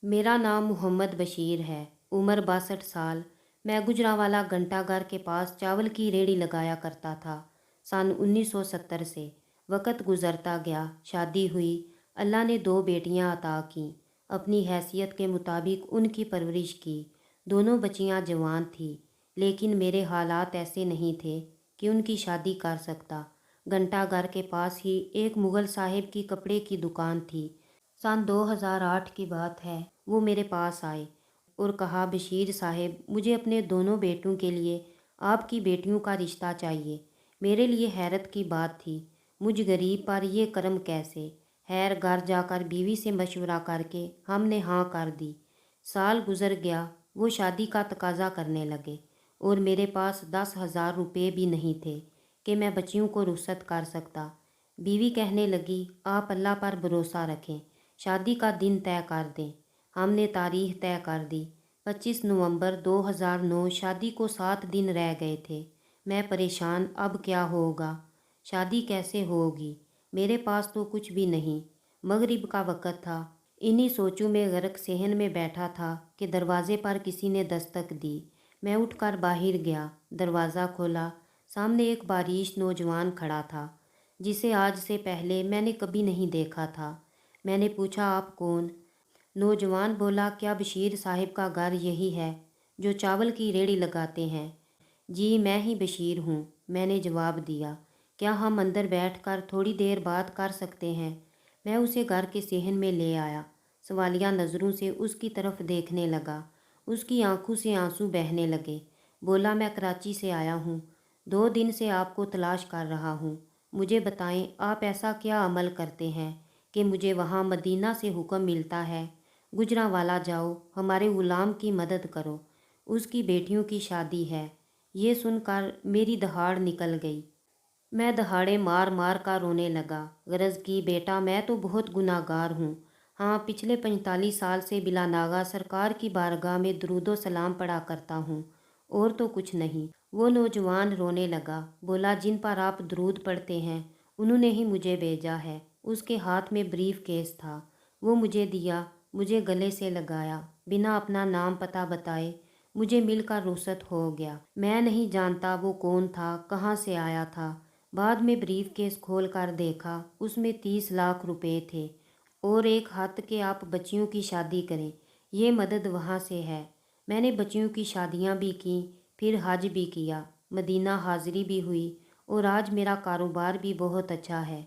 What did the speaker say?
मेरा नाम मोहम्मद बशीर है। उम्र 62 साल। मैं गुजरांवाला घंटाघर के पास चावल की रेहड़ी लगाया करता था। सन 1970 से वक़्त गुज़रता गया, शादी हुई। अल्लाह ने 2 बेटियां अता की। अपनी हैसियत के मुताबिक उनकी परवरिश की। दोनों बच्चियां जवान थी, लेकिन मेरे हालात ऐसे नहीं थे कि उनकी शादी कर सकता। घंटाघर के पास ही एक मुग़ल साहिब की कपड़े की दुकान थी। सन 2008 की बात है। वो मेरे पास आए और कहा, बशीर साहब, मुझे अपने दोनों बेटों के लिए आपकी बेटियों का रिश्ता चाहिए। मेरे लिए हैरत की बात थी। मुझ गरीब पर ये करम कैसे? खैर, घर जाकर बीवी से मशवरा करके हमने हाँ कर दी। साल गुजर गया। वो शादी का तकाजा करने लगे और मेरे पास 10,000 रुपये भी नहीं थे कि मैं बच्चियों को रुखसत कर सकता। बीवी कहने लगी, आप अल्लाह पर भरोसा रखें, शादी का दिन तय कर दें। हमने तारीख तय कर दी। 25 नवंबर 2009। शादी को 7 दिन रह गए थे। मैं परेशान, अब क्या होगा? शादी कैसे होगी? मेरे पास तो कुछ भी नहीं। मगरिब का वक़्त था। इन्हीं सोचों में गर्क सहन में बैठा था कि दरवाज़े पर किसी ने दस्तक दी। मैं उठकर बाहर गया, दरवाज़ा खोला। सामने एक बारिश नौजवान खड़ा था, जिसे आज से पहले मैंने कभी नहीं देखा था। मैंने पूछा, आप कौन? नौजवान बोला, क्या बशीर साहिब का घर यही है जो चावल की रेहड़ी लगाते हैं? जी, मैं ही बशीर हूँ, मैंने जवाब दिया। क्या हम अंदर बैठकर थोड़ी देर बात कर सकते हैं? मैं उसे घर के सहन में ले आया। सवालिया नज़रों से उसकी तरफ देखने लगा। उसकी आंखों से आंसू बहने लगे। बोला, मैं कराची से आया हूँ। 2 दिन से आपको तलाश कर रहा हूँ। मुझे बताएं, आप ऐसा क्या अमल करते हैं कि मुझे वहाँ मदीना से हुक्म मिलता है, गुजरांवाला जाओ, हमारे ग़ुलाम की मदद करो, उसकी बेटियों की शादी है। ये सुनकर मेरी दहाड़ निकल गई। मैं दहाड़े मार मार कर रोने लगा। गरज की, बेटा, मैं तो बहुत गुनाहगार हूँ। हाँ, पिछले 45 साल से बिला नागा सरकार की बारगाह में दरूदो सलाम पढ़ा करता हूँ, और तो कुछ नहीं। वो नौजवान रोने लगा। बोला, जिन पर आप दरूद पढ़ते हैं उन्होंने ही मुझे भेजा है। उसके हाथ में ब्रीफ केस था। वो मुझे दिया, मुझे गले से लगाया, बिना अपना नाम पता बताए मुझे मिलकर रुखसत हो गया। मैं नहीं जानता वो कौन था, कहाँ से आया था। बाद में ब्रीफ केस खोल कर देखा, उसमें 30 लाख रुपए थे और एक हाथ के आप बच्चियों की शादी करें, ये मदद वहाँ से है। मैंने बच्चियों की शादियाँ भी की, फिर हज भी किया, मदीना हाज़िरी भी हुई और आज मेरा कारोबार भी बहुत अच्छा है।